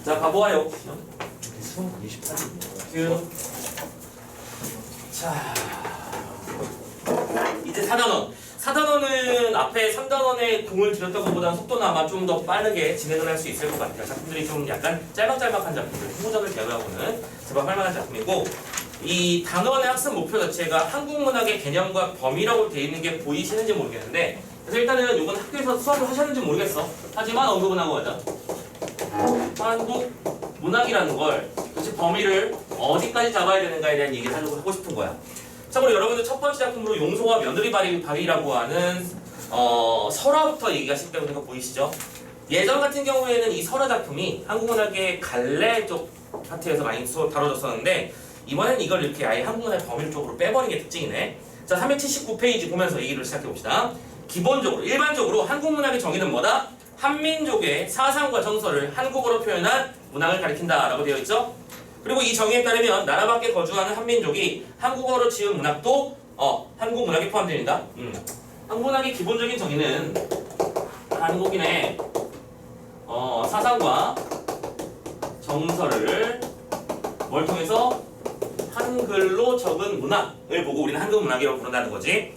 자, 가보아요. 수능 28일이에요. 자, 이제 4단원. 4단원은 앞에 3단원에 공을 들였던 것보다는 속도는 아마 좀 더 빠르게 진행을 할 수 있을 것 같아요. 작품들이 좀 약간 짤막짤막한 작품들, 후보작을 제외하고는 제법 할만한 작품이고, 이 단원의 학습 목표 자체가 한국 문학의 개념과 범위라고 되어 있는 게 보이시는지 모르겠는데, 그래서 일단은 이건 학교에서 수업을 하셨는지 모르겠어. 하지만 언급은 하고 가자. 한국 문학이라는 걸 도대체 범위를 어디까지 잡아야 되는가에 대한 얘기를 하고 싶은 거야. 참고로 여러분들 첫 번째 작품으로 용소와 며느리발이라고 하는 설화부터 얘기가 시작되는 거 보이시죠? 예전 같은 경우에는 이 설화 작품이 한국문학의 갈래 쪽 파트에서 많이 다뤄졌었는데, 이번엔 이걸 이렇게 아예 한국문학의 범위 쪽으로 빼버린 게 특징이네. 자, 379페이지 보면서 얘기를 시작해봅시다. 기본적으로, 일반적으로 한국문학의 정의는 뭐다? 한민족의 사상과 정서를 한국어로 표현한 문학을 가리킨다 라고 되어 있죠. 그리고 이 정의에 따르면 나라 밖에 거주하는 한민족이 한국어로 지은 문학도 한국 문학에 포함됩니다. 한국 문학의 기본적인 정의는 한국인의 사상과 정서를 뭘 통해서 한글로 적은 문학을 보고 우리는 한국 문학이라고 부른다는 거지.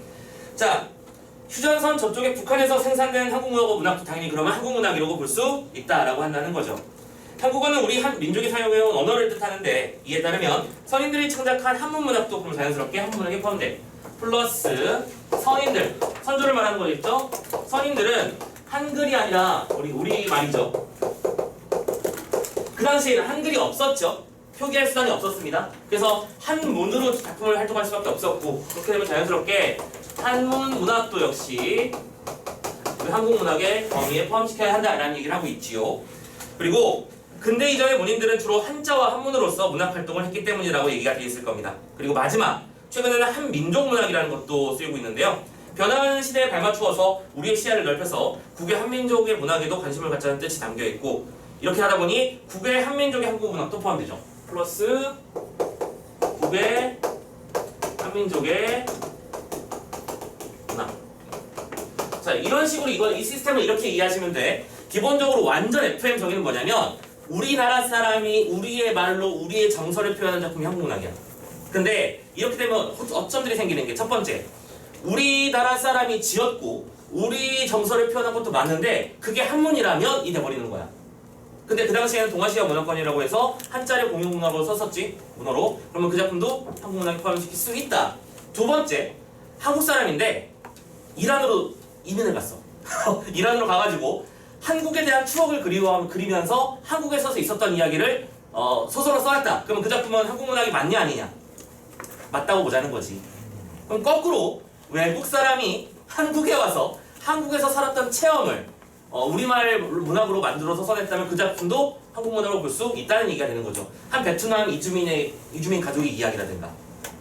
자, 휴전선 저쪽에 북한에서 생산된 한국문학어 문학도 당연히 그러면 한국문학이라고 볼 수 있다라고 한다는 거죠. 한국어는 우리 한 민족이 사용해온 언어를 뜻하는데, 이에 따르면 선인들이 창작한 한문문학도 그럼 자연스럽게 한문문학에 포함돼. 플러스 선인들, 선조를 말하는 거겠죠? 선인들은 한글이 아니라 우리 말이죠. 그 당시에는 한글이 없었죠. 표기할 수단이 없었습니다. 그래서 한문으로 작품을 활동할 수밖에 없었고, 그렇게 되면 자연스럽게 한문 문학도 역시 우리 한국 문학의 범위에 포함시켜야 한다라는 얘기를 하고 있지요. 그리고 근대 이전의 문인들은 주로 한자와 한문으로서 문학 활동을 했기 때문이라고 얘기가 되어 있을 겁니다. 그리고 마지막, 최근에는 한민족 문학이라는 것도 쓰이고 있는데요. 변화하는 시대에 발맞추어서 우리의 시야를 넓혀서 국외 한민족의 문학에도 관심을 갖자는 뜻이 담겨 있고, 이렇게 하다 보니 국외 한민족의 한국 문학도 포함되죠. 플러스 국외 한민족의 문학. 자, 이런 식으로 이 시스템을 이렇게 이해하시면 돼. 기본적으로 완전 FM 정의는 뭐냐면, 우리나라 사람이 우리의 말로 우리의 정서를 표현하는 작품이 한국문학이야. 근데 이렇게 되면 어점들이 생기는 게, 첫 번째, 우리나라 사람이 지었고 우리 정서를 표현한 것도 많은데 그게 한문이라면 이 돼버리는 거야. 근데 그 당시에는 동아시아 문화권이라고 해서 한자를 공용문학으로 썼었지, 문어로. 그러면 그 작품도 한국문학에 포함시킬 수 있다. 두 번째, 한국 사람인데 이란으로 이민을 갔어. 이란으로 가가지고 한국에 대한 추억을 그리면서 한국에서 있었던 이야기를 소설로 써왔다. 그러면 그 작품은 한국문학이 맞냐 아니냐? 맞다고 보자는 거지. 그럼 거꾸로 외국 사람이 한국에 와서 한국에서 살았던 체험을 우리말 문학으로 만들어서 써냈다면 그 작품도 한국 문학으로 볼 수 있다는 얘기가 되는 거죠. 한 베트남 이주민 가족의 이야기라든가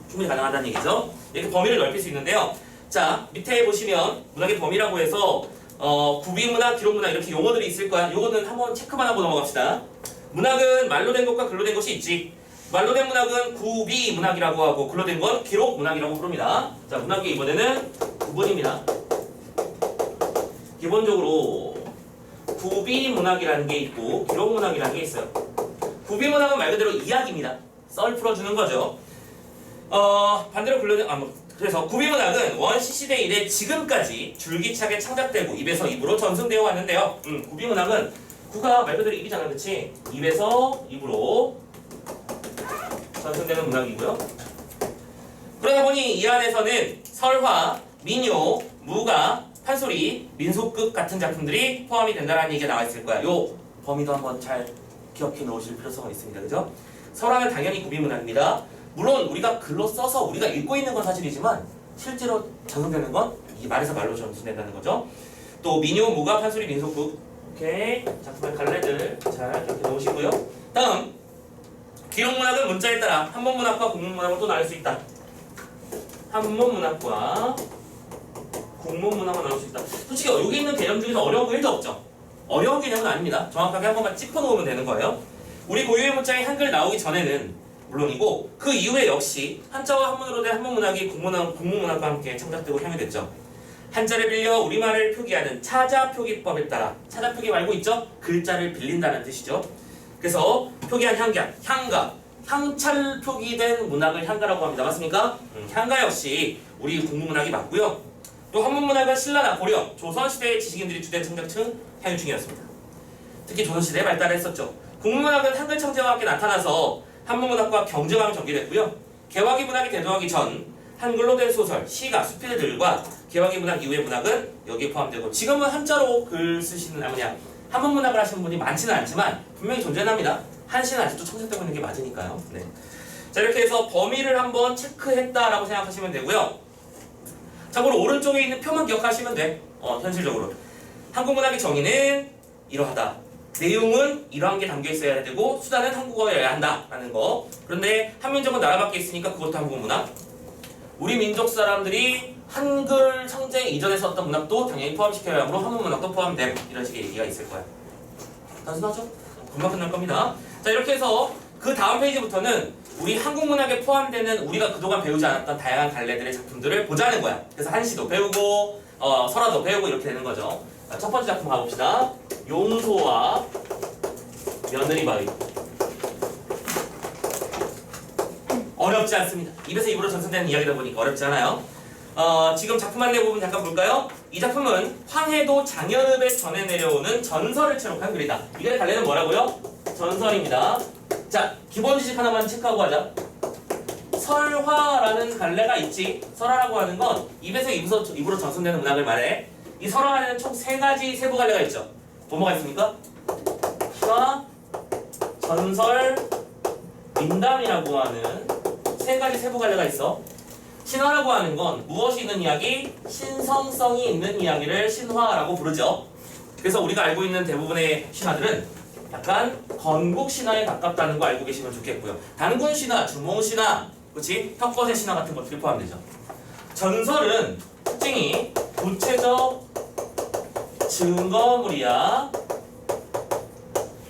충분히 가능하다는 얘기죠. 이렇게 범위를 넓힐 수 있는데요. 자, 밑에 보시면 문학의 범위라고 해서 구비문학, 기록문학 이렇게 용어들이 있을 거야. 요거는 한번 체크만 하고 넘어갑시다. 문학은 말로 된 것과 글로 된 것이 있지. 말로 된 문학은 구비문학이라고 하고, 글로 된 건 기록문학이라고 부릅니다. 자, 문학의 이번에는 구분입니다. 기본적으로 구비문학이라는 게 있고 기록문학이라는 게 있어요. 구비문학은 말 그대로 이야기입니다. 썰 풀어주는 거죠. 반대로 그래서 구비문학은 원시시대 이래 지금까지 줄기차게 창작되고 입에서 입으로 전승되어 왔는데요. 구비문학은 구가 말 그대로 입이잖아, 그치? 입에서 입으로 전승되는 문학이고요. 그러다 보니 이 안에서는 설화, 민요, 무가, 판소리, 민속극 같은 작품들이 포함이 된다는 얘기가 나와 있을 거야. 요 범위도 한번 잘 기억해 놓으실 필요성이 있습니다. 그죠? 설화는 당연히 구비문학입니다. 물론 우리가 글로 써서 우리가 읽고 있는 건 사실이지만 실제로 전승되는 건 이 말에서 말로 전승된다는 거죠. 또 민요, 무가, 판소리, 민속극, 오케이, 작품의 갈래들 잘 기억해 놓으시고요. 다음, 기록문학은 문자에 따라 한문문학과 국문문학으로 또 나눌 수 있다. 한문문학과 국문문학으로 나눌 수 있다. 솔직히 여기 있는 개념 중에서 어려운 거 1도 없죠. 어려운 개념은 아닙니다. 정확하게 한 번만 짚어놓으면 되는 거예요. 우리 고유의 문장이 한글 나오기 전에는 물론이고 그 이후에 역시 한자와 한문으로 된 한문문학이 국문문학과 함께 창작되고 향유됐죠. 한자를 빌려 우리말을 표기하는 차자표기법에 따라, 차자표기 알고 있죠? 글자를 빌린다는 뜻이죠. 그래서 표기한 향가, 향찰 표기된 문학을 향가라고 합니다. 맞습니까? 향가 역시 우리 국문문학이 맞고요. 또 한문문학은 신라나 고려, 조선시대의 지식인들이 주된 청자층, 향유층이었습니다. 특히 조선시대에 발달했었죠. 국문문학은 한글 창제와 함께 나타나서 한문문학과 경쟁하며 전개됐고요. 개화기 문학이 대두하기 전 한글로 된 소설, 시가, 수필들과 개화기 문학 이후의 문학은 여기에 포함되고 지금은 한자로 글 쓰시는 한문문학을 하시는 분이 많지는 않지만 분명히 존재합니다. 한시는 아직도 청산되고 있는 게 맞으니까요. 네. 자, 이렇게 해서 범위를 한번 체크했다라고 생각하시면 되고요. 참고로 오른쪽에 있는 표만 기억하시면 돼. 현실적으로 한국문학의 정의는 이러하다. 내용은 이러한 게 담겨 있어야 되고 수단은 한국어여야 한다라는 거. 그런데 한민족은 나라 밖에 있으니까 그것도 한국문학. 우리 민족 사람들이 한글 창제 이전에 썼던 문학도 당연히 포함시켜야 하므로 한문문학도 포함됨. 이런 식의 얘기가 있을 거야. 단순하죠? 금방 끝날 겁니다. 자, 이렇게 해서 그 다음 페이지부터는 우리 한국문학에 포함되는 우리가 그동안 배우지 않았던 다양한 갈래들의 작품들을 보자는 거야. 그래서 한시도 배우고 설화도 배우고 이렇게 되는 거죠. 자, 첫 번째 작품 가봅시다. 용소와 며느리바위. 어렵지 않습니다. 입에서 입으로 전승되는 이야기다 보니까 어렵지 않아요. 지금 작품 안내 부분 잠깐 볼까요? 이 작품은 황해도 장현읍에 전해 내려오는 전설을 채록한 글이다. 이게 갈래는 뭐라고요? 전설입니다. 자, 기본 지식 하나만 체크하고 하자. 설화라는 갈래가 있지. 설화라고 하는 건 입에서 입으로 전승되는 문학을 말해. 이 설화 안에는 총 3가지 세부 갈래가 있죠. 뭐가 있습니까? 신화, 전설, 민담이라고 하는 3가지 세부 갈래가 있어. 신화라고 하는 건 무엇이 있는 이야기? 신성성이 있는 이야기를 신화라고 부르죠. 그래서 우리가 알고 있는 대부분의 신화들은 약간 건국 신화에 가깝다는 거 알고 계시면 좋겠고요. 단군 신화, 주몽 신화, 그렇지? 턱거세 신화 같은 것들이 포함되죠. 전설은 특징이 구체적 증거물이야.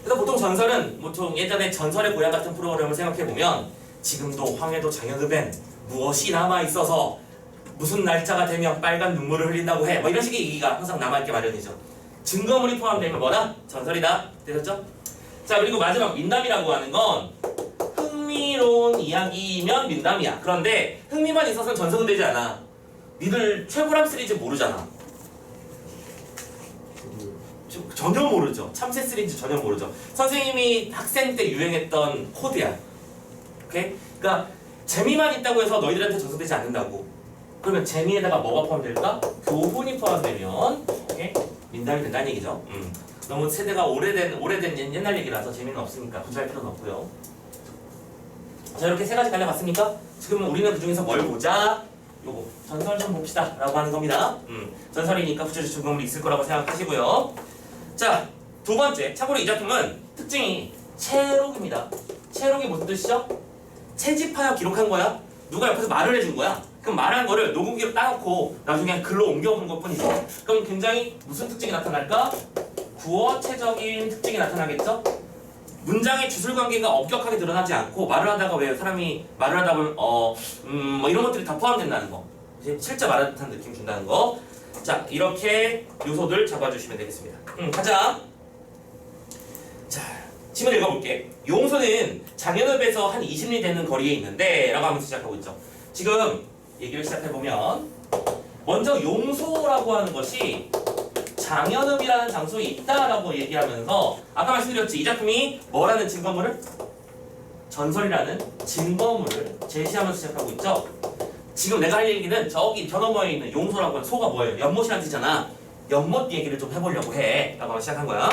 그래서 보통 전설은 보통 예전에 전설의 고향 같은 프로그램을 생각해보면 지금도 황해도 장현읍엔 무엇이 남아있어서 무슨 날짜가 되면 빨간 눈물을 흘린다고 해. 뭐 이런 식의 얘기가 항상 남아있게 마련이죠. 증거물이 포함되면 뭐다? 전설이다. 되셨죠? 자, 그리고 마지막 민담이라고 하는 건 흥미로운 이야기면 민담이야. 그런데 흥미만 있어서는 전설은 되지 않아. 니들 최불암 시리즈 모르잖아. 전혀 모르죠. 참새 시리즈 전혀 모르죠. 선생님이 학생 때 유행했던 코드야. 오케이? 그러니까 재미만 있다고 해서 너희들한테 전수되지 않는다고. 그러면 재미에다가 뭐가 포함될까? 교훈이 포함되면 오케이? 민담이 된다는 얘기죠. 너무 세대가 오래된 옛날 얘기라서 재미는 없으니까 굳이 할 필요는 없고요. 자, 이렇게 3가지 갈래 봤습니까? 지금 우리는 그 중에서 뭘 보자? 요거 전설 좀 봅시다 라고 하는 겁니다. 전설이니까 구체적 증거물이 있을 거라고 생각하시고요. 자, 2번째. 참고로 이 작품은 특징이 채록입니다. 채록이 무슨 뜻이죠? 채집하여 기록한 거야. 누가 옆에서 말을 해준 거야. 그럼 말한 거를 녹음기로 따놓고 나중에 글로 옮겨오는 것 뿐이죠. 그럼 굉장히 무슨 특징이 나타날까? 구어체적인 특징이 나타나겠죠? 문장의 주술관계가 엄격하게 드러나지 않고 말을 하다가 왜 사람이 말을 하다 보면 뭐 이런 것들이 다 포함된다는 거. 실제 말하는 듯한 느낌 준다는 거. 자, 이렇게 요소들 잡아주시면 되겠습니다. 가자. 자, 지문 읽어볼게. 용소는 장현읍에서 한 20리 되는 거리에 있는데 라고 하면서 시작하고 있죠. 지금 얘기를 시작해보면 먼저 용소라고 하는 것이 장현읍이라는 장소에 있다라고 얘기하면서 아까 말씀드렸지. 이 작품이 뭐라는 증거물을? 전설이라는 증거물을 제시하면서 시작하고 있죠. 지금 내가 할 얘기는 저기 저 너머에 있는 용소라고 하는 소가 뭐예요? 연못이라는 뜻이잖아. 연못 얘기를 좀 해보려고 해 라고 하면서 시작한 거야.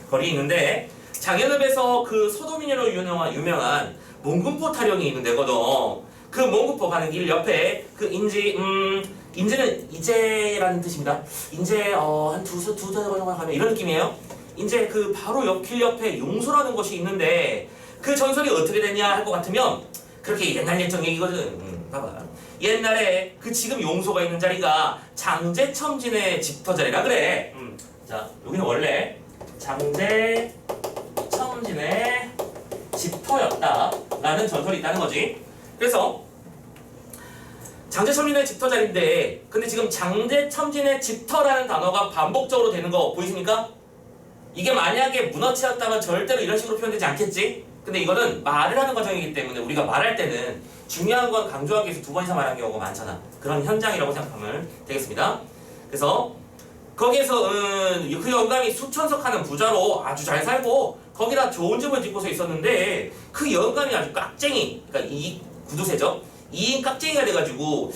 거리에 있는데 장현읍에서 그 소도민으로 유명한 몽군포 타령이 있는 데거든. 그 몽군포 가는 길 옆에 그 인제는 이제라는 뜻입니다. 인제 한 두세 정도 가면 이런 느낌이에요. 인제 그 바로 옆길 옆에 용소라는 곳이 있는데 그 전설이 어떻게 됐냐 할 것 같으면 그렇게 옛날 예적 얘기거든. 봐봐. 옛날에 그 지금 용소가 있는 자리가 장제첨진의 집터 자리라 그래. 자, 여기는 원래 장제첨진의 집터였다라는 전설이 있다는 거지. 그래서 장제첨진의 집터 자리인데 근데 지금 장제첨진의 집터라는 단어가 반복적으로 되는 거 보이십니까? 이게 만약에 문어체였다면 절대로 이런 식으로 표현되지 않겠지? 근데 이거는 말을 하는 과정이기 때문에 우리가 말할 때는 중요한 건 강조하기 위해서 2번 이상 말하는 경우가 많잖아. 그런 현장이라고 생각하면 되겠습니다. 그래서 거기에서 그 영감이 수천석 하는 부자로 아주 잘 살고 거기다 좋은 집을 짓고서 있었는데 그 영감이 아주 깍쟁이, 그러니까 이 구두쇠죠. 이 깍쟁이가 돼가지고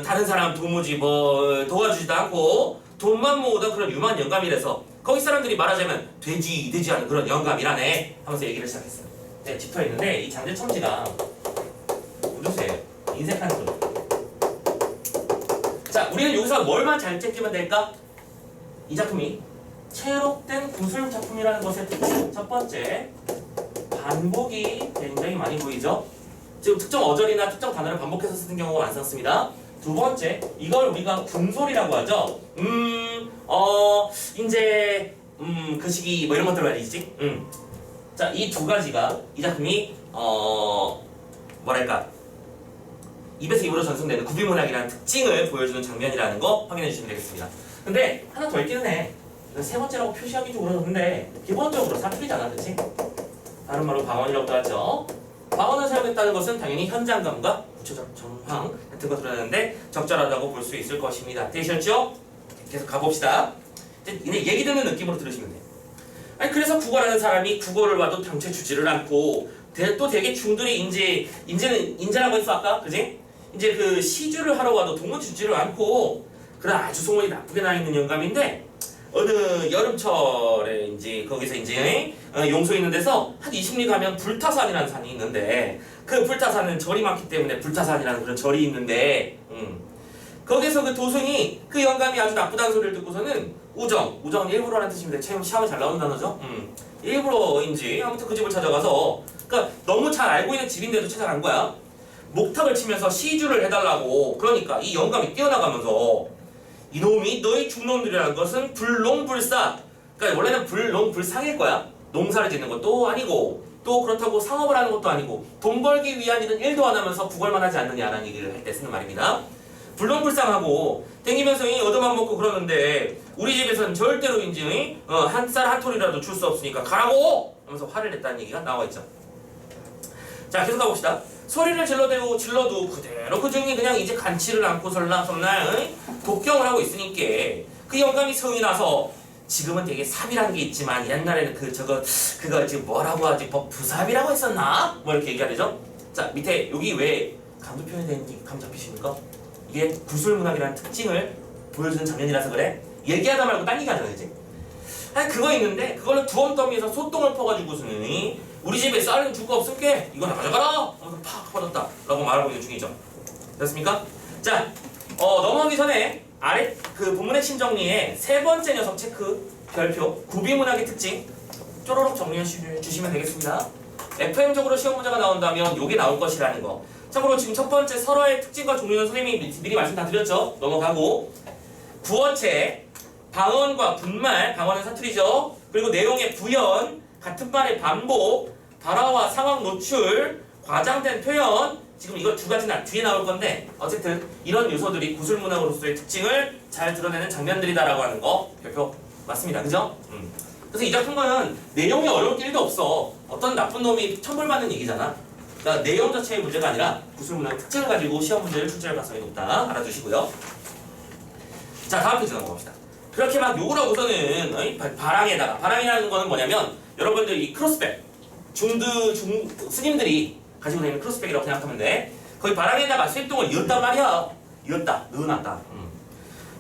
다른 사람 도무지 도와주지도 않고 돈만 모으던 그런 유만 영감이라서 거기 사람들이 말하자면 되지 않은 그런 영감이라네 하면서 얘기를 시작했어요. 네, 짚어있는데 이 장제첨지가 구두쇠예요. 인색하는 거죠. 자, 우리는 여기서 뭘만 잘 챙기면 될까? 이 작품이 체록된 구술 작품이라는 것의 특징. 첫 번째, 반복이 굉장히 많이 보이죠? 지금 특정 어절이나 특정 단어를 반복해서 쓰는 경우가 많습니다. 두 번째, 이걸 우리가 군소리라고 하죠. 이제 그 시기 이런 것들 말이지. 자, 이 두 가지가 이 작품이 뭐랄까 입에서 입으로 전승되는 구비문학이라는 특징을 보여주는 장면이라는 거 확인해 주시면 되겠습니다. 근데 하나 더 있기는 해. 세 번째라고 표시하기 좀 그러는데 기본적으로 사투리잖아, 그렇지? 다른 말로 방언이라고 하죠. 방언을 사용했다는 것은 당연히 현장감과 구체적 정황 같은 것을 하는데 적절하다고 볼 수 있을 것입니다. 되셨죠? 계속 가봅시다. 이제 얘기 듣는 느낌으로 들으시면 돼요. 아니 그래서 국어라는 사람이 국어를 봐도 당최 주지를 않고 또 되게 중들이 인제라고 했어 아까, 그지? 이제 그 시주를 하러 와도 동문 주지를 않고 그런 아주 소문이 나쁘게 나 있는 영감인데 어느 여름철에 이제 거기서 이제 용소 있는 데서 한 20리 가면 불타산이라는 산이 있는데 그 불타산은 절이 많기 때문에 불타산이라는 그런 절이 있는데 거기서 그 도승이 그 영감이 아주 나쁘다는 소리를 듣고서는 우정은 일부러라는 뜻입니다. 시험에 잘 나오는 단어죠. 일부러인지 아무튼 그 집을 찾아가서 그러니까 너무 잘 알고 있는 집인데도 찾아간 거야. 목탁을 치면서 시주를 해달라고. 그러니까 이 영감이 뛰어나가면서 이놈이 너희 중놈들이라는 것은 불농불사, 그러니까 원래는 불농불상일 거야. 농사를 짓는 것도 아니고 또 그렇다고 상업을 하는 것도 아니고 돈 벌기 위한 일은 1도 안 하면서 구걸만 하지 않느냐라는 얘기를 할 때 쓰는 말입니다. 불농불상하고 땡기면서 얻어만 먹고 그러는데 우리 집에서는 절대로 이제 한 쌀 한 톨이라도 줄 수 없으니까 가라고 하면서 화를 냈다는 얘기가 나와 있죠. 자, 계속 가봅시다. 소리를 질러도 그대로 그 중이 그냥 이제 간치를 않고 설날 독경을 하고 있으니까 그 영감이 성이 나서 지금은 되게 삽이라는 게 있지만 옛날에는 그거 지금 뭐라고 하지? 부삽이라고 했었나? 뭐 이렇게 얘기가 되죠. 자, 밑에 여기 왜 감도 표현이 되는지 감 잡히십니까? 이게 구술문학이라는 특징을 보여주는 장면이라서 그래. 얘기하다 말고 딴 얘기 하잖아 이제. 아니 그거 있는데 그걸로 두엄더미에서 소똥을 퍼가지고서는 우리 집에 쌀은 줄 거 없을게 이거나 가져가라 하면서 팍 퍼졌다 라고 말하고 있는 중이죠. 됐습니까? 자, 넘어가기 전에 아래 그 본문의 핵심 정리에 세 번째 녀석 체크 별표 구비문학의 특징 쪼로록 정리해 주시면 되겠습니다. FM적으로 시험 문제가 나온다면 요게 나올 것이라는 거. 참고로 지금 첫 번째 설어의 특징과 종류는 선생님이 미리 말씀 다 드렸죠. 넘어가고 구어체 방언과 분말, 방언은 사투리죠. 그리고 내용의 부연, 같은 말의 반복, 발화와 상황 노출, 과장된 표현. 지금 이거 두 가지는 뒤에 나올 건데 어쨌든 이런 요소들이 구술문학으로서의 특징을 잘 드러내는 장면들이다라고 하는 거 별표 맞습니다. 그죠? 그래서 이 작품과는 내용이 어려울 게 1도 없어. 어떤 나쁜 놈이 처벌받는 얘기잖아. 그러니까 내용 자체의 문제가 아니라 구술문학의 특징을 가지고 시험 문제를 출제할 가능성이 높다. 알아두시고요. 자, 다음 페이지 넘어갑시다. 그렇게 막 욕을 하고서는 바랑이라는 거는 뭐냐면 여러분들 이 크로스백 스님들이 가지고 다니는 크로스백이라고 생각하면 돼. 거기 바랑에다가 쇠똥을 이었단 말이야. 넣어놨다.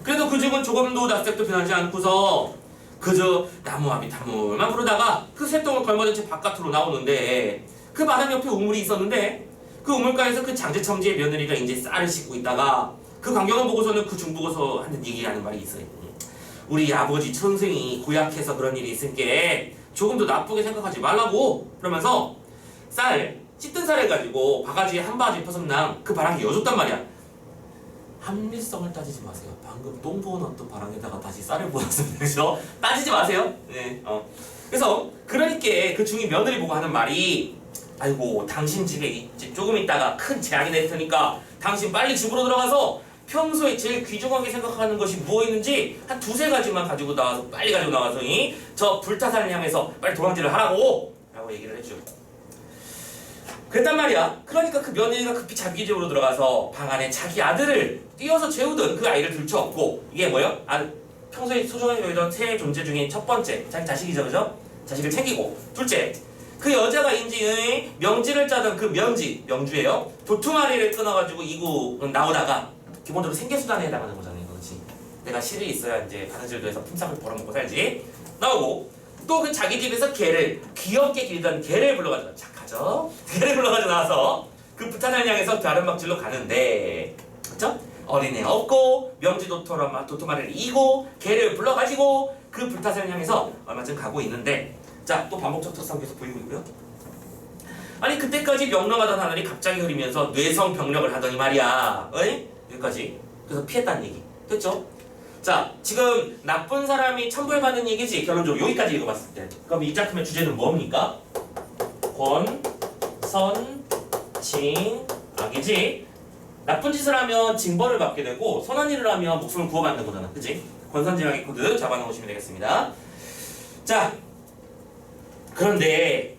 그래도 그 집은 조금도 낯색도 변하지 않고서 그저 나무아비 다물만 부르다가 그 쇠똥을 걸머진 채 바깥으로 나오는데 그 바람 옆에 우물이 있었는데 그 우물가에서 그 장제첨지의 며느리가 이제 쌀을 씻고 있다가 그 광경을 보고서는 그 중보고서 하는 얘기하는 말이 있어요. 우리 아버지 천생이 고약해서 그런 일이 있을게 조금도 나쁘게 생각하지 말라고 그러면서 씻던 쌀을 가지고 바가지에 한 바가지 퍼석랑 그 바람이 여줬단 말이야. 합리성을 따지지 마세요. 방금 똥 부어놨던 바람에다가 다시 쌀을 부었습니다. 그죠? 따지지 마세요. 네. 그래서 그러니까 그 중이 며느리 보고 하는 말이 아이고 당신 집에 조금 있다가 큰 재앙이 낼 테니까 당신 빨리 집으로 들어가서 평소에 제일 귀중하게 생각하는 것이 무엇인지 한 두세 가지만 가지고 나와서 빨리 가지고 나와서 저 불타산을 향해서 빨리 도망질을 하라고 라고 얘기를 해줘. 그랬단 말이야. 그러니까 그 며느리가 급히 자기 집으로 들어가서 방 안에 자기 아들을 띄워서 재우던 그 아이를 들추었고, 이게 뭐예요? 평소에 소중하게 여기던 세 존재 중에 첫 번째 자기 자식이죠, 그죠? 자식을 챙기고, 둘째 그 여자가 인지 명지를 짜던 그 명주예요. 도투마리를 끊어가지고 이구 나오다가 기본적으로 생계수단에 해당하는 거잖아요, 그렇지? 내가 실이 있어야 이제 바느질도 해서 품삯을 벌어먹고 살지. 나오고 또 그 자기 집에서 개를 귀엽게 기르던 개를 불러가지고 착하죠? 개를 불러가지고 나와서 그 부탄을 향해서 다른 막질로 가는데, 그렇죠? 어린애 없고 명지 도토마리를 이고 개를 불러가지고 그 불타산을 향해서 얼마쯤 가고 있는데, 자, 또 반복적 특성 계속 보이고 있고요. 아니 그때까지 명랑하던 하늘이 갑자기 흐리면서 뇌성 병력을 하더니 말이야. 어이? 여기까지. 그래서 피했다는 얘기. 됐죠? 자, 지금 나쁜 사람이 천벌받는 얘기지. 결론적으로 여기까지 읽어봤을 때. 그럼 이 작품의 주제는 뭡니까? 권, 선, 징, 악이지. 나쁜 짓을 하면 징벌을 받게 되고 선한 일을 하면 목숨을 구워받는 거잖아. 그치? 권선징악의 코드 잡아놓으시면 되겠습니다. 자, 그런데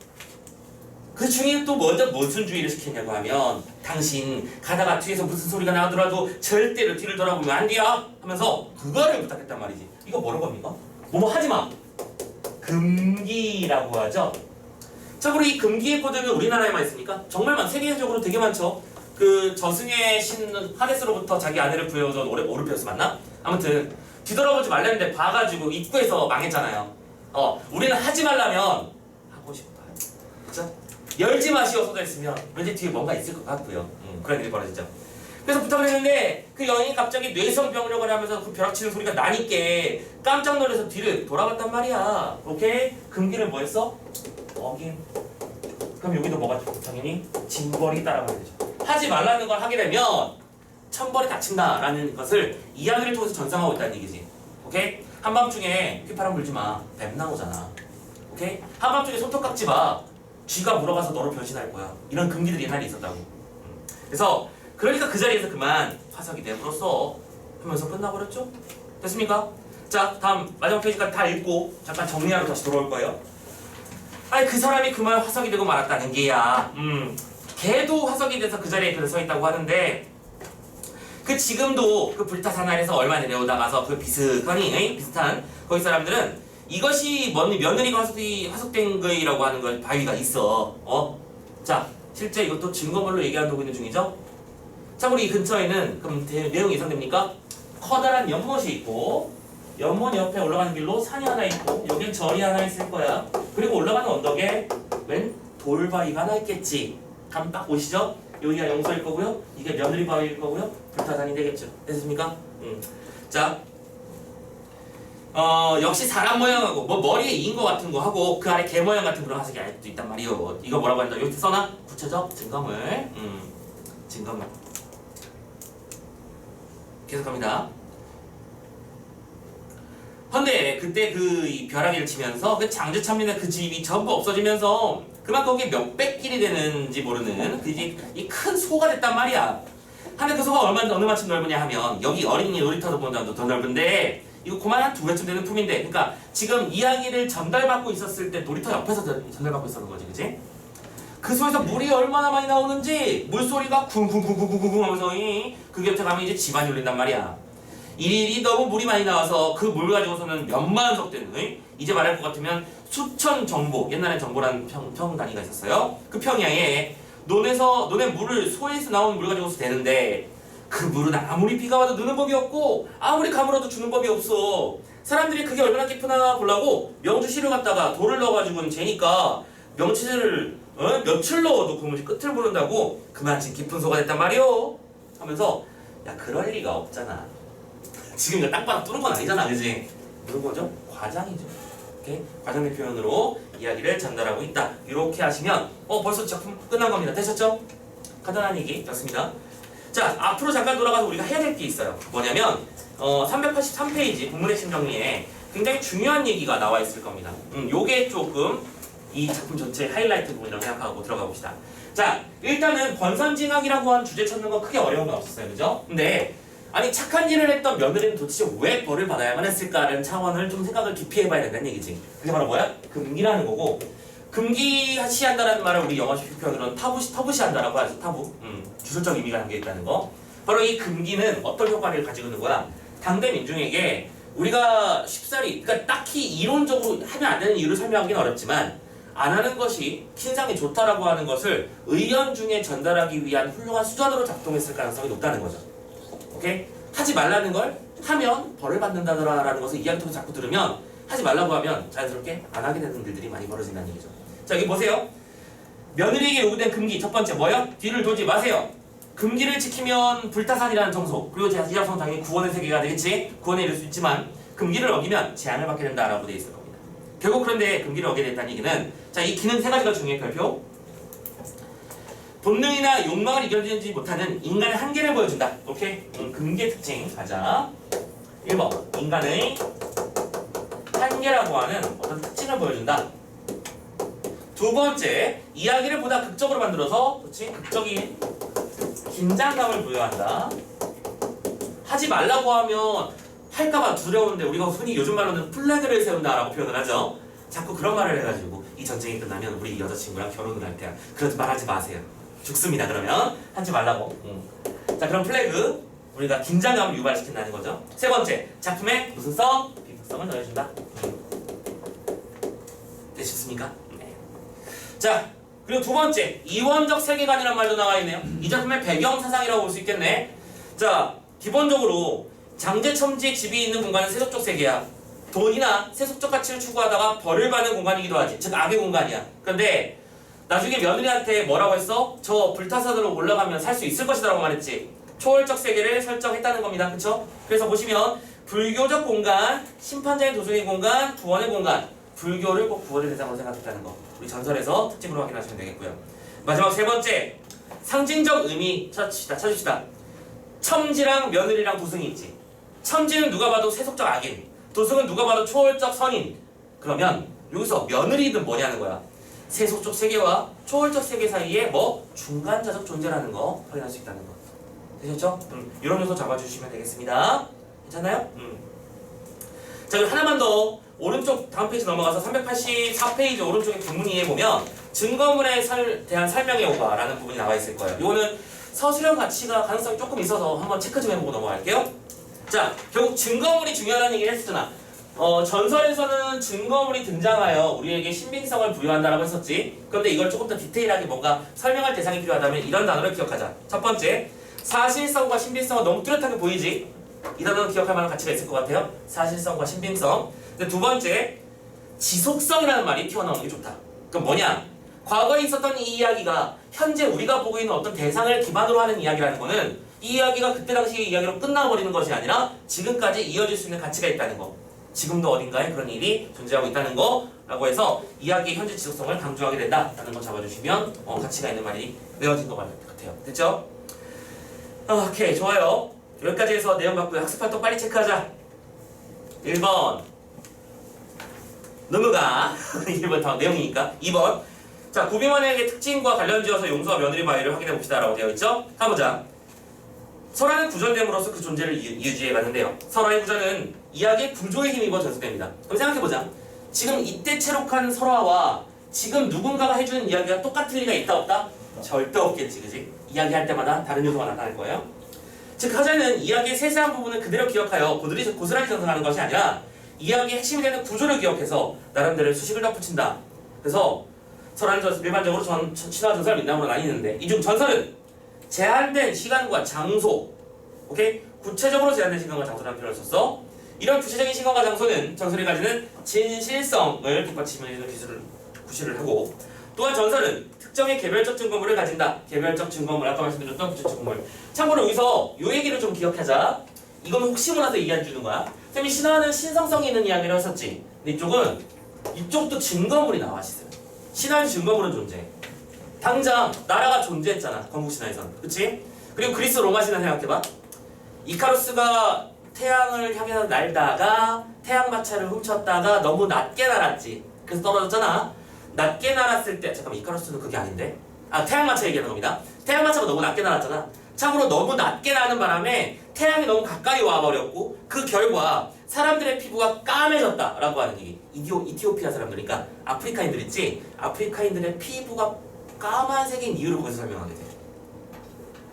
그 중에 또 먼저 무슨 주의를 시켰냐고 하면, 당신 가다가 뒤에서 무슨 소리가 나더라도 절대로 뒤를 돌아보면 안 돼요 하면서 그거를 부탁했단 말이지. 이거 뭐라고 합니까? 뭐뭐 하지마! 금기라고 하죠. 참고로 이 금기의 코드는 우리나라에만 있습니까? 정말 세계적으로 되게 많죠. 그 저승의 신 하데스로부터 자기 아내를 구해오던 오르페우스 맞나? 아무튼 뒤돌아보지 말랬는데 봐가지고 입구에서 망했잖아요. 우리는 하지 말라면 하고 싶어요. 그죠? 열지 마시오 써져있으면 왠지 뒤에 뭔가 있을 것 같고요. 그런 일이 벌어지죠. 그래서 부탁을 했는데 그 여인이 갑자기 뇌성병력을 하면서 그 벼락치는 소리가 나니까 깜짝 놀라서 뒤를 돌아봤단 말이야. 오케이? 금기를 뭐 했어? 어긴. 그럼 여기도 뭐가 당연히 징벌이 따라가야 되죠. 하지 말라는 걸 하게 되면 천벌이 닥친다라는 것을 이야기를 통해서 전상하고 있다는 얘기지. 오케이? 한밤중에 휘파람 불지 마. 뱀 나오잖아. 오케이? 한밤중에 손톱 깎지 마. 쥐가 물어가서 너로 변신할 거야. 이런 금기들이 옛날에 있었다고. 그래서 그러니까 그 자리에서 그만 화석이 내버렸어 하면서 끝나버렸죠? 됐습니까? 자, 다음 마지막 페이지까지 다 읽고 잠깐 정리하러 다시 돌아올 거예요. 아니 그 사람이 그만 화석이 되고 말았다는 게야. 걔도 화석이 돼서 그 자리에 그래 서 있다고 하는데, 그 지금도 그 불타산 아래에서 얼마 내려오다가서 그 비슷한 거기 사람들은 이것이 며느리가 화석된 거라고 하는 걸 바위가 있어. 자, 실제 이것도 증거물로 얘기하고 있는 중이죠. 참고로 이 근처에는 그럼 내용이 예상됩니까? 커다란 연못이 있고, 연못 옆에 올라가는 길로 산이 하나 있고, 여긴 절이 하나 있을 거야. 그리고 올라가는 언덕에 웬 돌바위가 하나 있겠지. 감 딱 보시죠? 여기가 용서일 거고요. 이게 며느리 바위일 거고요. 불타산이 되겠죠. 됐습니까? 자, 역시 사람 모양하고 뭐 머리에 이인 거 같은 거 하고 그 아래 개 모양 같은 그런 화석이 아직도 있단 말이요. 이거 뭐라고 한다? 여기 써놔? 구체적 증거물. 증거물. 계속합니다. 근데 그때 이 벼락이를 치면서 그 장주천민의 그 집이 전부 없어지면서 그만 거기에 몇백 길이 되는지 모르는 그 집이 큰 소가 됐단 말이야. 근데 그 소가 어느 만큼 넓으냐 하면 여기 어린이 놀이터도 보다 더 넓은데 이거 그만 한 2배쯤 되는 품인데, 그러니까 지금 이야기를 전달받고 있었을 때 놀이터 옆에서 전달받고 있었는 거지, 그치? 그 소에서 물이 얼마나 많이 나오는지 물소리가 쿵쿵쿵쿵쿵쿵 하면서 그 곁에 가면 이제 집안이 울린단 말이야. 일일이 너무 물이 많이 나와서 그 물 가지고서는 몇만 석 되는, 이제 말할 것 같으면 수천 정보, 옛날엔 정보라는 평 단위가 있었어요. 그 평야에 논에 물을 소에서 나온 물 가지고서 되는데 그 물은 아무리 비가 와도 느는 법이 없고 아무리 가물어도 주는 법이 없어. 사람들이 그게 얼마나 깊으나 보려고 명주실을 갖다가 돌을 넣어가지고는 재니까 명치를 며칠 넣어도 그 물이 끝을 보는다고 그만큼 깊은 소가 됐단 말이오 하면서, 야 그럴 리가 없잖아. 지금 이거 딱 봐도 뚫은 건 아니잖아, 그지? 무슨 거죠? 과장이죠. 이렇게 과장의 표현으로 이야기를 전달하고 있다. 이렇게 하시면 벌써 작품 끝난 겁니다. 되셨죠? 간단한 얘기였습니다. 자, 앞으로 잠깐 돌아가서 우리가 해야 될 게 있어요. 뭐냐면 383페이지 국문의 심정리에 굉장히 중요한 얘기가 나와 있을 겁니다. 요게 조금 이 작품 전체 하이라이트 부분이라고 생각하고 들어가 봅시다. 자, 일단은 권선징악이라고 하는 주제 찾는 건 크게 어려운 건 없었어요, 그죠? 근데 아니 착한 일을 했던 며느리는 도대체 왜 벌을 받아야만 했을까라는 차원을 좀 생각을 깊이 해봐야 된다는 얘기지. 그게 바로 뭐야? 금기라는 거고, 금기시한다는 말을 우리 영어식 표현으로는 터부시한다라고 하죠. 터부. 주술적 의미가 담겨 있다는 거. 바로 이 금기는 어떤 효과를 가지고 있는 거야? 당대 민중에게 우리가 쉽사리, 그러니까 딱히 이론적으로 하면 안 되는 이유를 설명하기는 어렵지만 안 하는 것이 신상이 좋다라고 하는 것을 의견 중에 전달하기 위한 훌륭한 수단으로 작동했을 가능성이 높다는 거죠. 오케이? 하지 말라는 걸 하면 벌을 받는다더라라는 것을 이야기 통해서 자꾸 들으면 하지 말라고 하면 자연스럽게 안 하게 되는 일들이 많이 벌어진다는 얘기죠. 자, 여기 보세요. 며느리에게 요구된 금기 첫 번째 뭐요? 뒤를 돌지 마세요. 금기를 지키면 불타산이라는 정소, 그리고 이 작성 당연히 구원의 세계가 되겠지. 구원에 이를 수 있지만 금기를 어기면 재앙을 받게 된다라고 되어 있을 겁니다. 결국 그런데 금기를 어기게 됐다는 얘기는, 자, 이 기는 세 가지가 중요해. 별표. 본능이나 욕망을 이겨내지 못하는 인간의 한계를 보여준다. 오케이? 금기의 특징 가자. 1번 인간의 한계라고 하는 어떤 특징을 보여준다. 두 번째, 이야기를 보다 극적으로 만들어서, 그렇지? 극적인 긴장감을 부여한다. 하지 말라고 하면 할까봐 두려운데 우리가 흔히 요즘 말로는 플래그를 세운다라고 표현을 하죠. 자꾸 그런 말을 해가지고 이 전쟁이 끝나면 우리 여자친구랑 결혼을 할 때 그러지 말하지 마세요. 죽습니다. 그러면 하지 말라고. 자, 그럼 플래그, 우리가 긴장감을 유발시킨다는 거죠. 세 번째, 작품의 무슨 성? 비극성을 더해준다. 되셨습니까? 네. 자, 그리고 두 번째, 이원적 세계관이라는 말도 나와 있네요. 이 작품의 배경 사상이라고 볼 수 있겠네. 자, 기본적으로 장제첨지의 집이 있는 공간은 세속적 세계야. 돈이나 세속적 가치를 추구하다가 벌을 받는 공간이기도 하지. 즉 악의 공간이야. 그런데 나중에 며느리한테 뭐라고 했어? 저 불타산으로 올라가면 살 수 있을 것이다 라고 말했지. 초월적 세계를 설정했다는 겁니다. 그쵸? 그래서 보시면 불교적 공간, 심판자의 도중의 공간, 구원의 공간, 불교를 꼭 구원의 대상으로 생각했다는 거, 우리 전설에서 특징으로 확인하시면 되겠고요. 마지막 세 번째, 상징적 의미 찾읍시다. 첨지랑 며느리랑 도승이 있지. 첨지는 누가 봐도 세속적 악인, 도승은 누가 봐도 초월적 선인. 그러면 여기서 며느리는 뭐냐는 거야. 세속적 세계와 초월적 세계 사이에 뭐 중간자적 존재라는 거 확인할 수 있다는 거. 되셨죠? 이런 요소 잡아주시면 되겠습니다. 괜찮나요? 자, 그럼 하나만 더. 오른쪽 다음 페이지 넘어가서 384페이지 오른쪽에 구문이에 보면 증거물에 대한 설명의 오가라는 부분이 나와 있을 거예요. 이거는 서술형 가치가 가능성이 조금 있어서 한번 체크 좀 해보고 넘어갈게요. 자, 결국 증거물이 중요하다는 얘기를 했었잖아. 전설에서는 증거물이 등장하여 우리에게 신빙성을 부여한다라고 했었지. 그런데 이걸 조금 더 디테일하게 뭔가 설명할 대상이 필요하다면 이런 단어를 기억하자. 첫 번째, 사실성과 신빙성은 너무 뚜렷하게 보이지? 이 단어는 기억할 만한 가치가 있을 것 같아요. 사실성과 신빙성. 근데 두 번째, 지속성이라는 말이 튀어나오는 게 좋다. 그럼 뭐냐? 과거에 있었던 이 이야기가 현재 우리가 보고 있는 어떤 대상을 기반으로 하는 이야기라는 거는 이 이야기가 그때 당시의 이야기로 끝나버리는 것이 아니라 지금까지 이어질 수 있는 가치가 있다는 거. 지금도 어딘가에 그런 일이 존재하고 있다는 거라고 해서 이야기의 현재 지속성을 강조하게 된다라는 거 잡아주시면 가치가 있는 말이 외워진 것 같아요. 됐죠? 오케이, 좋아요. 여기까지 해서 내용 봤고요. 학습활동 빨리 체크하자. 1번 넘어가. 1번 다음 내용이니까. 2번, 자, 구비만에게 특징과 관련지어서 용서와 며느리 바위를 확인해 봅시다 라고 되어 있죠. 가보자. 설화는 구전됨으로써 그 존재를 유지해 갔는데요. 설화의 구전은 이야기의 구조에 힘입어 전수됩니다. 그럼 생각해보자. 지금 이때 체록한 설화와 지금 누군가가 해주는 이야기가 똑같을 리가 있다 없다? 절대 없겠지, 그지? 이야기할 때마다 다른 요소가 나타날 거예요. 즉 하자는 이야기의 세세한 부분을 그대로 기억하여 고스란히 전달하는 것이 아니라 이야기의 핵심이 되는 구조를 기억해서 나름대로 수식을 덧붙인다. 그래서 설화는 일반적으로 신화 전설 민담으로 나뉘는데 이 중 전설은 제한된 시간과 장소, 오케이? 구체적으로 제한된 시간과 장소라는 표현을 썼어. 이런 구체적인 시간과 장소는 전설이 가지는 진실성을 뒷받침하는 구실을 하고, 또한 전설은 특정의 개별적 증거물을 가진다. 개별적 증거물, 아까 말씀드렸던 구체적 증거물. 참고로 여기서 이 얘기를 좀 기억하자. 이건 혹시 몰라서 얘기해 주는 거야. 쌤이 신화는 신성성이 있는 이야기를 했었지. 근데 이쪽도 증거물이 나와 있어요. 신화는 증거물은 존재해. 당장 나라가 존재했잖아, 건국신화에선. 그치? 그리고 그리스 로마 신화 생각해봐. 이카루스가 태양을 향해서 날다가 태양 마차를 훔쳤다가 너무 낮게 날았지. 그래서 떨어졌잖아. 낮게 날았을 때, 잠깐만, 이카루스는 그게 아닌데? 태양 마차 얘기하는 겁니다. 태양 마차가 너무 낮게 날았잖아. 참으로 너무 낮게 나는 바람에 태양이 너무 가까이 와버렸고 그 결과 사람들의 피부가 까매졌다라고 하는 얘기. 이티오피아 사람들, 그러니까 아프리카인들 있지? 아프리카인들의 피부가 까만색인 이유를 거기서 설명하게 돼.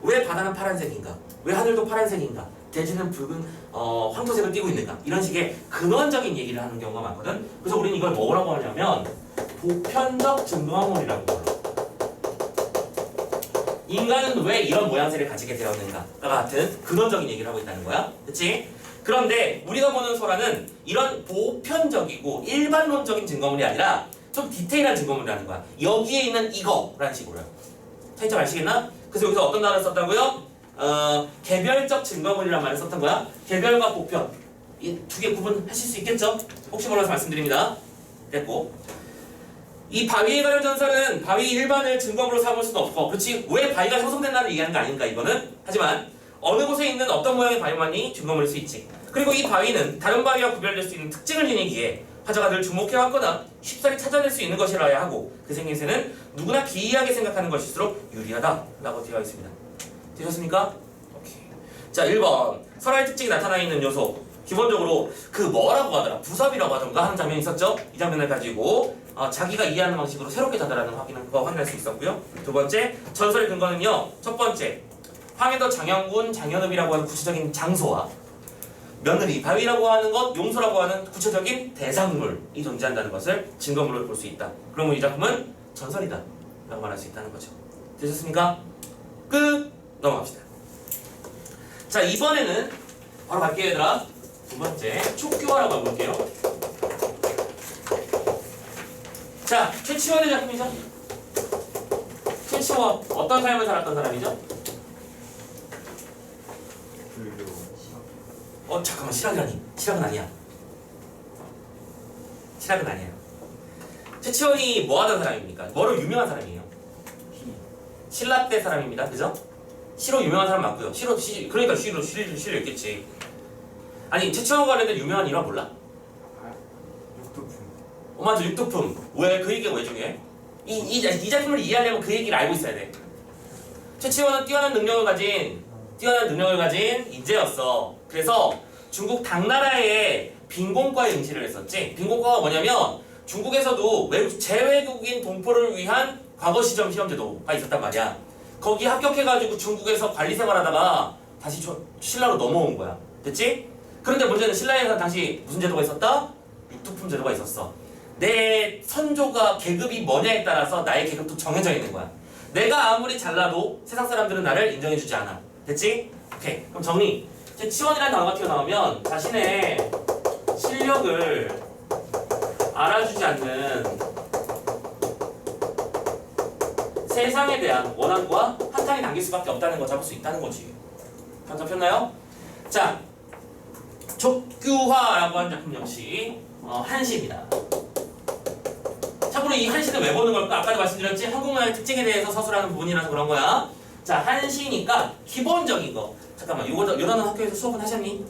왜 바다는 파란색인가? 왜 하늘도 파란색인가? 대지는 붉은 황토색을 띠고 있는가? 이런 식의 근원적인 얘기를 하는 경우가 많거든. 그래서 우리는 이걸 뭐라고 하냐면 보편적 증거학문이라고 불러. 인간은 왜 이런 모양새를 가지게 되었는가가 같은 근원적인 얘기를 하고 있다는 거야. 그치? 그런데 우리가 보는 소라는 이런 보편적이고 일반론적인 증거물이 아니라 좀 디테일한 증거물이라는 거야. 여기에 있는 이거라는 식으로요. 차이점 아시겠나? 그래서 여기서 어떤 단어를 썼다고요? 개별적 증거물이라는 말을 썼던 거야. 개별과 보편. 이 두 개 구분하실 수 있겠죠? 혹시 몰라서 말씀드립니다. 됐고. 이 바위에 관한 전설은 바위 일반을 증거물로 삼을 수도 없고, 그렇지? 왜 바위가 형성된다는 얘기하는 거 아닌가 이거는? 하지만 어느 곳에 있는 어떤 모양의 바위만이 증거물일 수 있지. 그리고 이 바위는 다른 바위와 구별될 수 있는 특징을 지니기에 화자가 늘 주목해왔거나 쉽사리 찾아낼 수 있는 것이라야 하고 그 생김새는 누구나 기이하게 생각하는 것일수록 유리하다라고 되어 있습니다. 되셨습니까? 오케이. 자, 1번 설화의 특징이 나타나 있는 요소. 기본적으로 그 뭐라고 하더라, 부섭이라고 하던가 하는 장면이 있었죠. 이 장면을 가지고 자기가 이해하는 방식으로 새롭게 다다라는 거 확인할 수 있었고요. 두 번째, 전설의 근거는요. 첫 번째, 황해도 장영군 장현읍이라고 하는 구체적인 장소와 며느리, 바위라고 하는 것, 용소라고 하는 구체적인 대상물이 존재한다는 것을 증거물로 볼 수 있다. 그러면 이 작품은 전설이다 라고 말할 수 있다는 거죠. 되셨습니까? 끝! 넘어갑시다. 자, 이번에는 바로 갈게요, 얘들아. 두 번째, 촉교화라고 해볼게요. 자, 최치원의 작품이죠. 최치원, 어떤 삶을 살았던 사람이죠? 잠깐만, 실학이라니. 실학은 아니야. 실학은 아니에요. 최치원이 뭐 하던 사람입니까? 뭐로 유명한 사람이에요? 신라 때 사람입니다. 그죠? 시로 유명한 사람 맞고요. 그러니까 시로 있겠지. 아니, 최치원과 관련된 유명한 일화 몰라? 육두품. 맞아, 육두품. 왜? 그 얘기가 왜 중요해? 이 작품을 이해하려면 그 얘기를 알고 있어야 돼. 최치원은 뛰어난 능력을 가진 인재였어. 그래서 중국 당나라에 빈공과에 응시를 했었지. 빈공과가 뭐냐면 중국에서도 재외국인 동포를 위한 과거 시점 시험제도가 있었단 말이야. 거기 합격해가지고 중국에서 관리 생활하다가 다시 신라로 넘어온 거야. 됐지? 그런데 문제는 신라에서 당시 무슨 제도가 있었다? 육두품 제도가 있었어. 내 선조가 계급이 뭐냐에 따라서 나의 계급도 정해져 있는 거야. 내가 아무리 잘나도 세상 사람들은 나를 인정해주지 않아. 됐지? 오케이. 그럼 정리. 치원이라는 단어가 튀어나오면 자신의 실력을 알아주지 않는 세상에 대한 원한과 한탕이 담길 수밖에 없다는 거 잡을 수 있다는 거지. 감 잡혔나요? 자, 촉규화라고 하는 작품 역시 한시입니다. 참고로 이 한시는 왜 보는 걸까? 아까도 말씀드렸지? 한국문화의 특징에 대해서 서술하는 부분이라서 그런 거야. 자, 한시니까 기본적인 거. 잠깐만, 요 단어 학교에서 수업은 하셨니?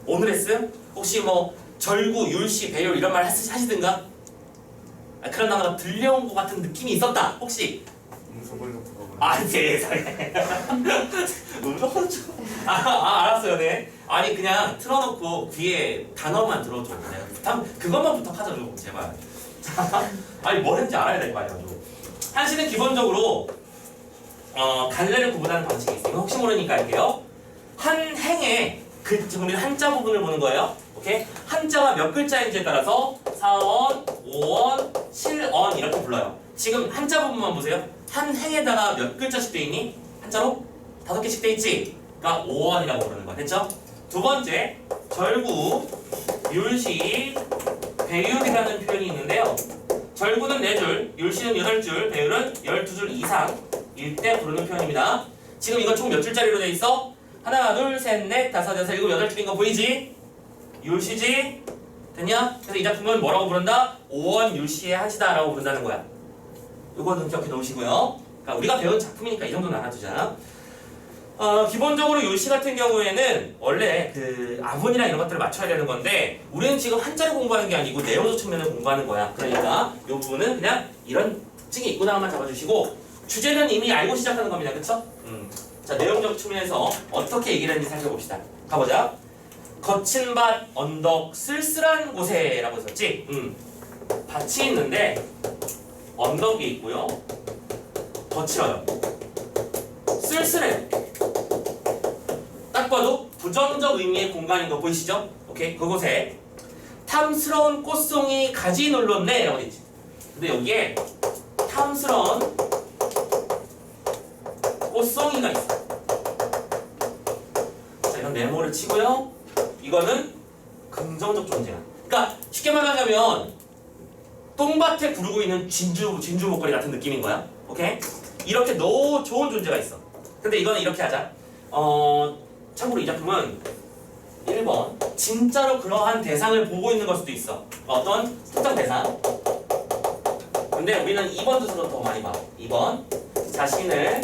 오늘 했음? 혹시 뭐 절구, 율시, 배율 이런 말 하시든가? 그런 단어가 들려온 것 같은 느낌이 있었다. 혹시? 세상에. 알았어요, 네. 아니, 그냥 틀어놓고 뒤에 단어만 들어줘. 그것만 부탁하자, 좀 제발. 아니, 뭘 했는지 알아야 될 거 아니야, 좀. 한시는 기본적으로 갈래를 구분하는 방식이 있어요. 혹시 모르니까 할게요. 한 행에 지금 우리는 한자 부분을 보는 거예요. 오케이? 한자가 몇 글자인지에 따라서 4원, 5원, 7원 이렇게 불러요. 지금 한자 부분만 보세요. 한 행에다가 몇 글자씩 돼 있니? 한자로 5개씩 돼 있지? 그러니까 5원이라고 부르는 거야. 됐죠? 두 번째, 절구, 율시, 배율이라는 표현이 있는데요. 절구는 4줄, 율시는 8줄, 배율은 12줄 이상일 때 부르는 표현입니다. 지금 이건 총 몇 줄짜리로 돼 있어? 하나, 둘, 셋, 넷, 다섯, 여섯, 일곱, 8줄인 거 보이지? 율시지? 됐냐? 그래서 이 작품은 뭐라고 부른다? 5원 율시의 한시다라고 부른다는 거야. 이거는 기억해 놓으시고요. 그러니까 우리가 배운 작품이니까 이 정도는 알아두자. 기본적으로 율시 같은 경우에는 원래 그 아문이나 이런 것들을 맞춰야 되는 건데 우리는 지금 한자를 공부하는 게 아니고 내용적 측면을 공부하는 거야. 그러니까 이 부분은 그냥 이런 특징이 있구나만 잡아주시고 주제는 이미 알고 시작하는 겁니다. 그쵸? 자, 내용적 측면에서 어떻게 얘기를 했는지 살펴봅시다. 가보자. 거친 밭, 언덕, 쓸쓸한 곳에 라고 했었지? 밭이 있는데 언덕이 있고요. 거칠어요. 쓸쓸해요. 딱 봐도 부정적 의미의 공간인 거 보이시죠? 오케이, 그곳에 탐스러운 꽃송이 가지 눌렀네 라고 되지. 근데 여기에 탐스러운 꽃송이가 있어. 자, 이건 네모를 치고요. 이거는 긍정적 존재야. 그러니까 쉽게 말하자면 똥밭에 구르고 있는 진주 목걸이 같은 느낌인 거야. 오케이? 이렇게 너무 좋은 존재가 있어. 근데 이거는 이렇게 하자. 참고로 이 작품은 1번 진짜로 그러한 대상을 보고 있는 걸 수도 있어. 어떤 특정 대상. 근데 우리는 2번 뜻으로 더 많이 봐. 2번 자신을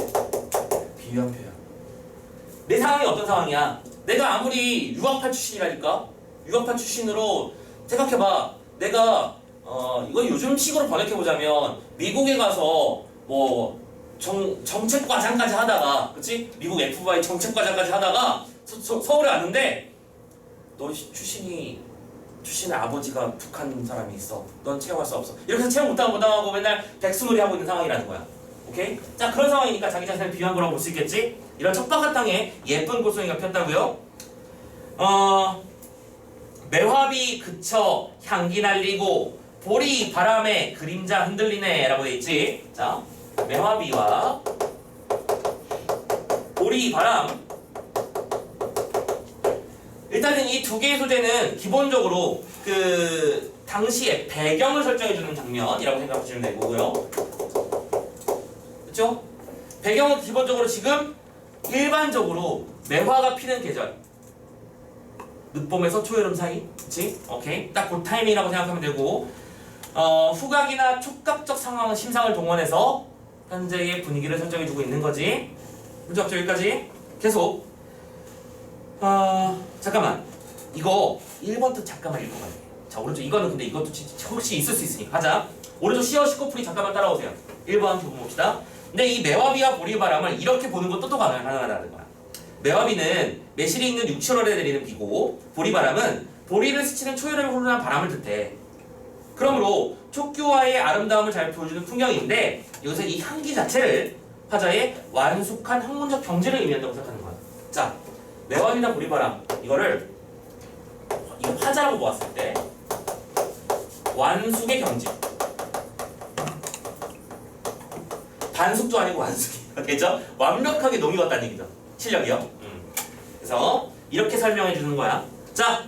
비유한 표현. 내 상황이 어떤 상황이야? 내가 아무리 유학파 출신이라니까? 유학파 출신으로 생각해봐. 내가 이거 요즘 식으로 번역해보자면 미국에 가서 뭐 정책과장까지 하다가, 그치? 미국 FBI 정책과장까지 하다가 서울에 왔는데 너 출신의 아버지가 북한 사람이 있어. 넌 채용할 수 없어. 이렇게 해서 채용 못하고 맨날 백수놀이 하고 있는 상황이라는 거야. 오케이? 자, 그런 상황이니까 자기 자신을 비유한 거라고 볼 수 있겠지? 이런 척박한 땅에 예쁜 꽃송이가 폈다고요? 매화비 그쳐 향기 날리고 보리 바람에 그림자 흔들리네 라고 돼 있지. 자, 매화비와 보리 바람. 일단은 이 두 개의 소재는 기본적으로 그 당시의 배경을 설정해주는 장면이라고 생각하시면 되고요. 그렇죠? 배경은 기본적으로 지금 일반적으로 매화가 피는 계절, 늦봄에서 초여름 사이, 그치? 오케이, 딱 그 타이밍이라고 생각하면 되고, 후각이나 촉각적 상황, 심상을 동원해서 현재의 분위기를 설정해주고 있는 거지. 문제 없죠? 여기까지? 계속. 잠깐만, 이거 1번 뜻 잠깐만 읽어봐야 돼. 자, 오른쪽 이거는 근데 이것도 혹시 있을 수 있으니까 하자. 오른쪽 시어 시코풀이 잠깐만 따라오세요. 1번 부분 봅시다. 근데 이 매화비와 보리바람을 이렇게 보는 것도 또 가능하다는 거야. 매화비는 매실이 있는 6, 7월에 내리는 비고, 보리바람은 보리를 스치는 초여름에 흐르는 바람을 뜻해. 그러므로 촉규와의 아름다움을 잘 보여주는 풍경인데, 여기서 이 향기 자체를 화자의 완숙한 학문적 경지를 의미한다고 생각하는 거야. 자, 매화비나 보리바람, 이거를 이 화자라고 보았을 때 완숙의 경지, 반숙도 아니고 완숙이 되죠? 완벽하게 농익었다는 얘기죠. 실력이요. 그래서 이렇게 설명해 주는 거야. 자,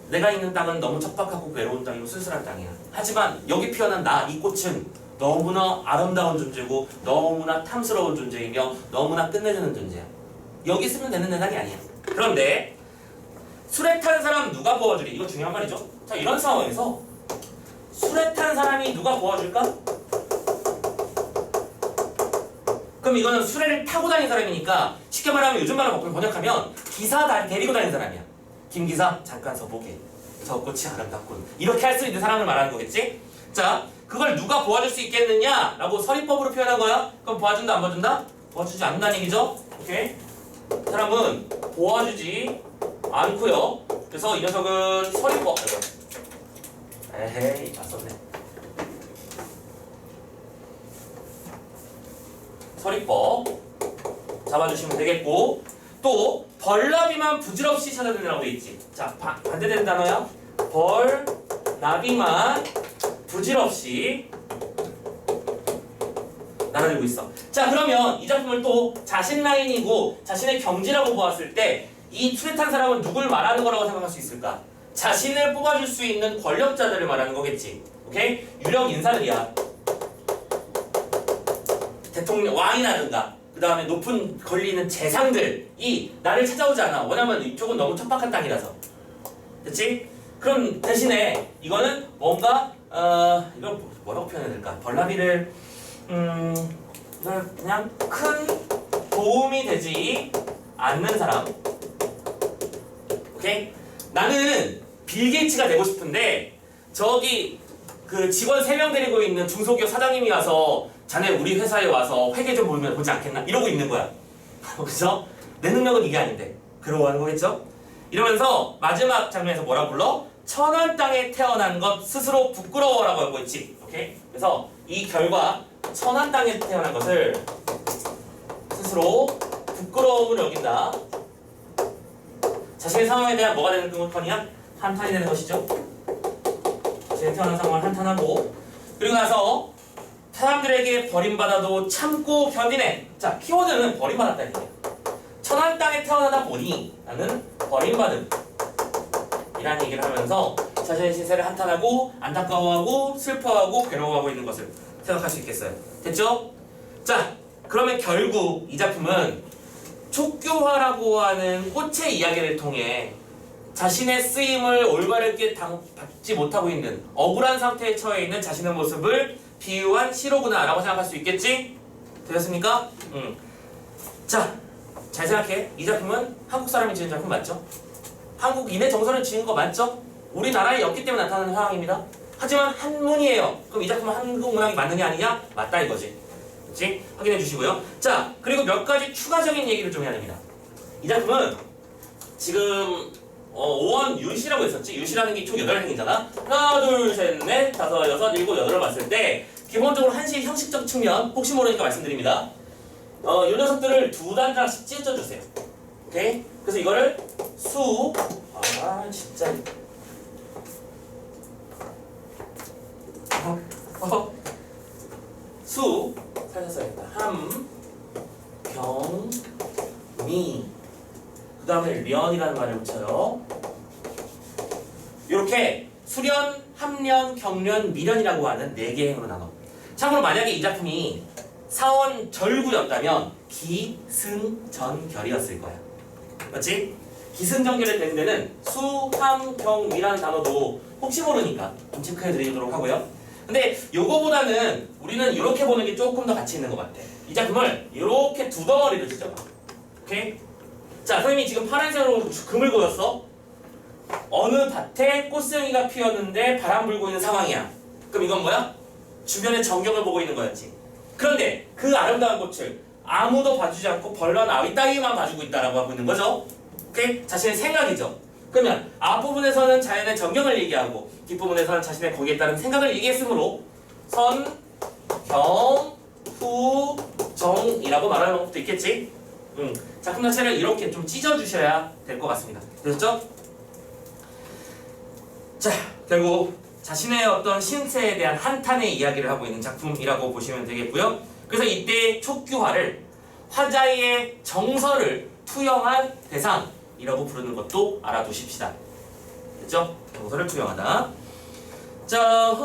내가 있는 땅은 너무 척박하고 외로운 땅이고 쓸쓸한 땅이야. 하지만 여기 피어난 이 꽃은 너무나 아름다운 존재고 너무나 탐스러운 존재이며 너무나 끝내주는 존재야. 여기 있으면 되는 대상이 아니야. 그런데 술에 탄 사람 누가 보아주리? 이거 중요한 말이죠. 자, 이런 상황에서 술에 탄 사람이 누가 보아줄까? 그럼 이거는 수레를 타고 다니는 사람이니까 쉽게 말하면 요즘 말로 번역하면 기사 데리고 다니는 사람이야. 김 기사 잠깐 서보게. 저 꽃이 아름답군. 이렇게 할 수 있는 사람을 말하는 거겠지? 자, 그걸 누가 보아줄 수 있겠느냐? 라고 서리법으로 표현한 거야. 그럼 보아준다 안 보아준다? 보아주지 않는다는 얘기죠? 오케이? 사람은 보아주지 않고요. 그래서 이 녀석은 서리법. 에헤이, 맞섰네. 서리법 잡아주시면 되겠고, 또 벌나비만 부질없이 찾아내라고 돼 있지. 자, 반대되는 단어야. 벌나비만 부질없이 나눠주고 있어. 자, 그러면 이 작품을 또 자신 라인이고 자신의 경지라고 보았을 때 이 술에 탄 사람은 누굴 말하는 거라고 생각할 수 있을까? 자신을 뽑아줄 수 있는 권력자들을 말하는 거겠지. 오케이? 유력 인사들이야. 대통령, 왕이라든가 그 다음에 높은 권리는 재상들이 나를 찾아오지 않아. 왜냐면 이쪽은 너무 척박한 땅이라서. 됐지? 그럼 대신에 이거는 뭔가 이걸 뭐라고 표현해야 될까? 벌나비를 이걸 그냥 큰 도움이 되지 않는 사람. 오케이? 나는 빌 게이츠가 되고 싶은데 저기 그 직원 3명 데리고 있는 중소기업 사장님이 와서 자네 우리 회사에 와서 회계 좀 보면 보지 않겠나? 이러고 있는 거야. 그죠? 내 능력은 이게 아닌데. 그러고 하는 거겠죠? 이러면서 마지막 장면에서 뭐라 불러? 천안 땅에 태어난 것 스스로 부끄러워라고 하고 있지. 오케이? 그래서 이 결과 천안 땅에 태어난 것을 스스로 부끄러움을 여긴다. 자신의 상황에 대한 뭐가 되는 것이냐? 한탄이 되는 것이죠. 자신의 태어난 상황을 한탄하고 그리고 나서 사람들에게 버림받아도 참고 견디네. 자, 키워드는 버림받았다는 얘기야. 천안 땅에 태어나다 보니 나는 버림받음 이라는 얘기를 하면서 자신의 신세를 한탄하고 안타까워하고 슬퍼하고 괴로워하고 있는 것을 생각할 수 있겠어요. 됐죠? 자, 그러면 결국 이 작품은 촉교화라고 하는 꽃의 이야기를 통해 자신의 쓰임을 올바르게 받지 못하고 있는 억울한 상태에 처해 있는 자신의 모습을 비유한 시로구나 라고 생각할 수 있겠지? 되셨습니까? 자, 잘 생각해. 이 작품은 한국 사람이 지은 작품 맞죠? 한국인의 정서를 지은 거 맞죠? 우리나라에 없기 때문에 나타나는 상황입니다. 하지만 한문이에요. 그럼 이 작품은 한국 문학이 맞느냐 아니냐? 맞다 이거지. 그렇지? 확인해 주시고요. 자, 그리고 몇 가지 추가적인 얘기를 좀 해야 됩니다. 이 작품은 지금 오원 윤씨라고 했었지? 윤씨라는 게 총 8행이잖아. 하나, 둘, 셋, 넷, 다섯, 여섯, 일곱, 여덟을 봤을 때 기본적으로 한시 형식적 측면 혹시 모르니까 말씀드립니다. 이 녀석들을 두 단장씩 찢어주세요. 오케이? 그래서 이거를 진짜 수 살짝 써야겠다. 함, 경, 미. 그 다음에 련이라는 말을 붙여요. 이렇게 수련, 함련, 경련, 미련이라고 하는 4개의 행으로 나눠. 참고로 만약에 이 작품이 사원 절구였다면 기승전결이었을 거야. 맞지? 기승전결이 되는 데는 수, 함, 경, 미라는 단어도 혹시 모르니까 좀 체크해 드리도록 하고요. 근데 요거보다는 우리는 이렇게 보는 게 조금 더 가치 있는 것 같아. 이 작품을 이렇게 두 덩어리를 찢어봐. 오케이? 자, 선생님이 지금 파란색으로 금을 그렸어. 어느 밭에 꽃송이가 피었는데 바람 불고 있는 상황이야. 그럼 이건 뭐야? 주변의 전경을 보고 있는 거였지. 그런데 그 아름다운 꽃을 아무도 봐주지 않고 벌런 아위 따위만 봐주고 있다라고 하고 있는 거죠. 오케이? 자신의 생각이죠. 그러면 앞부분에서는 자연의 전경을 얘기하고 뒷부분에서는 자신의 거기에 따른 생각을 얘기했으므로 선, 경, 후, 정이라고 말하는 것도 있겠지. 작품 자체를 이렇게 좀 찢어주셔야 될 것 같습니다. 되셨죠? 자, 결국 자신의 어떤 신세에 대한 한탄의 이야기를 하고 있는 작품이라고 보시면 되겠고요. 그래서 이때 촉규화를 화자의 정서를 투영한 대상이라고 부르는 것도 알아두십시다. 됐죠? 정서를 투영하다. 자,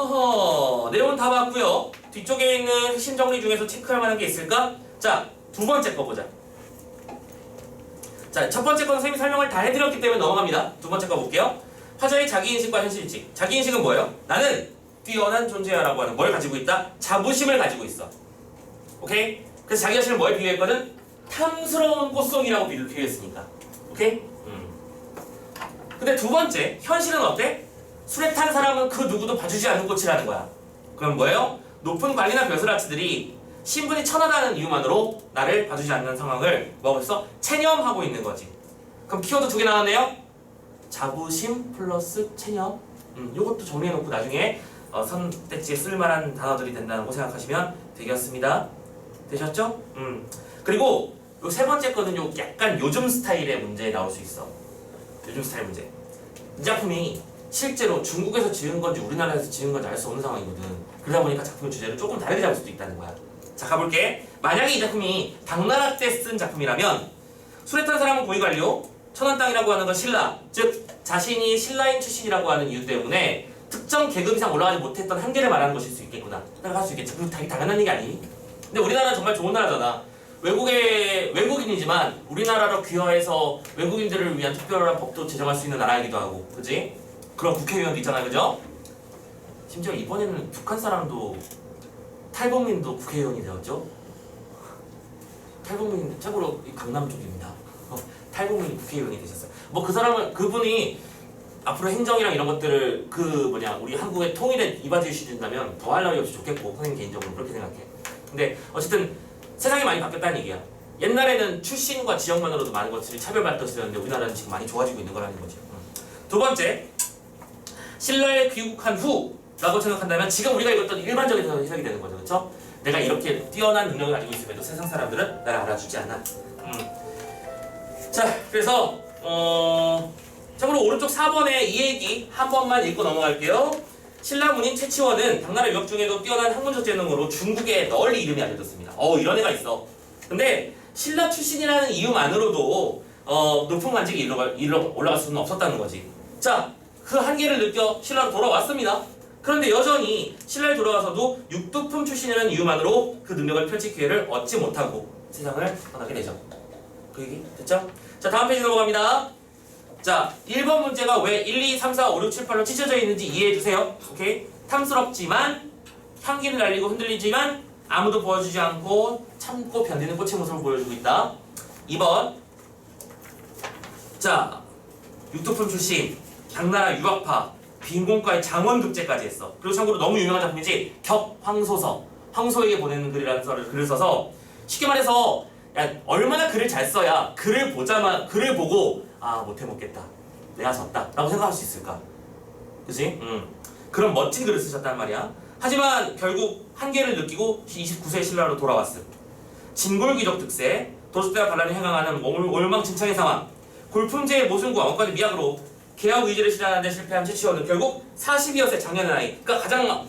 내용은 다 봤고요. 뒤쪽에 있는 핵심 정리 중에서 체크할 만한 게 있을까? 자, 두 번째 거 보자. 자, 첫 번째 건 선생님이 설명을 다 해드렸기 때문에 넘어갑니다. 두 번째 거 볼게요. 화자의 자기인식과 현실인식. 자기인식은 뭐예요? 나는 뛰어난 존재야 라고 하는 뭘 가지고 있다? 자부심을 가지고 있어. 오케이? 그래서 자기 자신을 뭐에 비유했거든? 탐스러운 꽃송이라고 비유했으니까. 오케이? 근데 두 번째, 현실은 어때? 술에 탄 사람은 그 누구도 봐주지 않는 꽃이라는 거야. 그럼 뭐예요? 높은 관리나 벼슬아치들이 신분이 천하다는 이유만으로 나를 봐주지 않는 상황을 뭐하고 체념하고 있는 거지. 그럼 키워드 2개 나왔네요? 자부심 플러스 체념. 요것도 정리해놓고 나중에 선택지에 쓸만한 단어들이 된다고 생각하시면 되겠습니다. 되셨죠? 그리고 요 세 번째 거는 요 약간 요즘 스타일의 문제에 나올 수 있어. 요즘 스타일 문제. 이 작품이 실제로 중국에서 지은 건지 우리나라에서 지은 건지 알 수 없는 상황이거든. 그러다 보니까 작품의 주제를 조금 다르게 잡을 수도 있다는 거야. 자, 가볼게. 만약에 이 작품이 당나라 때 쓴 작품이라면 술에 탄 사람은 고위관료, 천안 땅이라고 하는 건 신라, 즉 자신이 신라인 출신이라고 하는 이유 때문에 특정 계급 이상 올라가지 못했던 한계를 말하는 것일 수 있겠구나 생각할 수 있겠지. 그거 되게 당연한 얘기 아니니? 근데 우리나라는 정말 좋은 나라잖아. 외국인이지만 우리나라로 귀화해서 외국인들을 위한 특별한 법도 제정할 수 있는 나라이기도 하고, 그지? 그런 국회의원도 있잖아, 그죠? 심지어 이번에는 북한 사람도 탈북민도 국회의원이 되었죠. 탈북민, 참고로 강남 쪽입니다. 탈북민이 국회의원이 되셨어요. 뭐 그 사람은, 그분이 앞으로 행정이랑 이런 것들을 우리 한국의 통일에 이바지해 주신다면 더할 나위 없이 좋겠고 선생님 개인적으로 그렇게 생각해. 근데 어쨌든 세상이 많이 바뀌었다는 얘기야. 옛날에는 출신과 지역만으로도 많은 것들이 차별받았었는데 우리나라는 지금 많이 좋아지고 있는 거라는 거지. 두 번째, 신라에 귀국한 후라고 생각한다면 지금 우리가 읽었던 일반적인 해석이 되는 거죠. 그렇죠? 내가 이렇게 뛰어난 능력을 가지고 있음에도 세상 사람들은 나를 알아주지 않아. 자, 그래서 참고로 오른쪽 4번의 이 얘기 한 번만 읽고 넘어갈게요. 신라 문인 최치원은 당나라 유학 중에도 뛰어난 학문적 재능으로 중국에 널리 이름이 알려졌습니다. 이런 애가 있어. 근데 신라 출신이라는 이유만으로도 높은 관직에 이르러 올라갈 수는 없었다는 거지. 자, 그 한계를 느껴 신라로 돌아왔습니다. 그런데 여전히 신라에 돌아와서도 육두품 출신이라는 이유만으로 그 능력을 펼칠 기회를 얻지 못하고 세상을 떠나게 되죠. 그 얘기 됐죠? 자, 다음 페이지 넘어갑니다. 자, 1번 문제가 왜 1, 2, 3, 4, 5, 6, 7, 8로 찢어져 있는지 이해해주세요. 오케이? 탐스럽지만 향기를 날리고 흔들리지만 아무도 보여주지 않고 참고 견디는 꽃의 모습을 보여주고 있다. 2번, 자, 육두품 출신, 당나라 유학파, 빈곤과의 장원급제까지 했어. 그리고 참고로 너무 유명한 작품이지 격황소서, 황소에게 보내는 글이라는 글을 써서 쉽게 말해서 야, 얼마나 글을 잘 써야 글을 보고 못해 먹겠다, 내가 졌다 라고 생각할 수 있을까. 그치? 그런 멋진 글을 쓰셨단 말이야. 하지만 결국 한계를 느끼고 29세 신라로 돌아왔음. 진골귀족 득세, 도수대와 반란이 행항하는 올망진창의 상황, 골품제의 모순과 원까지 미학으로 개혁 의지를 실현하는 데 실패한 최치원은 결국 42여세 장년의 나이, 그러니까 가장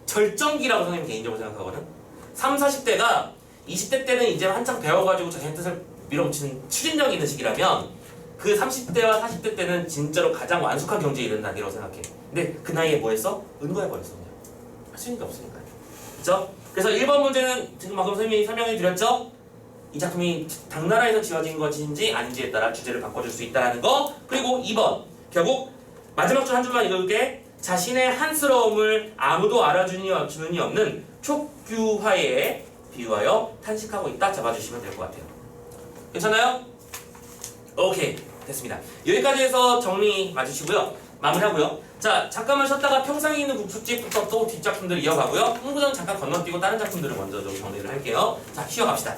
절정기라고 선생님 개인적으로 생각하거든. 3, 40대가 20대 때는 이제 한창 배워가지고 자신의 뜻을 밀어붙이는 추진력 있는 시기라면 그 30대와 40대 때는 진짜로 가장 완숙한 경제에 이르는 단계라고 생각해. 근데 그 나이에 뭐 했어? 은거해버렸어. 그냥 할 수 있는 게 없으니까. 그렇죠? 그래서 1번 문제는 지금 방금 선생님이 설명해 드렸죠? 이 작품이 당나라에서 지어진 것인지 아닌지에 따라 주제를 바꿔줄 수 있다는 거. 그리고 2번, 결국 마지막 줄 한 줄만 읽을게. 자신의 한스러움을 아무도 알아주니 없는 촉규화에 비유하여 탄식하고 있다. 잡아주시면 될 것 같아요. 괜찮아요? 오케이, 됐습니다. 여기까지 해서 정리 맞으시고요. 마무리하고요. 자, 잠깐만 쉬었다가 평상에 있는 국수집부터 또 뒷작품들 이어가고요. 홍보전 잠깐 건너뛰고 다른 작품들을 먼저 좀 정리를 할게요. 자, 쉬어갑시다.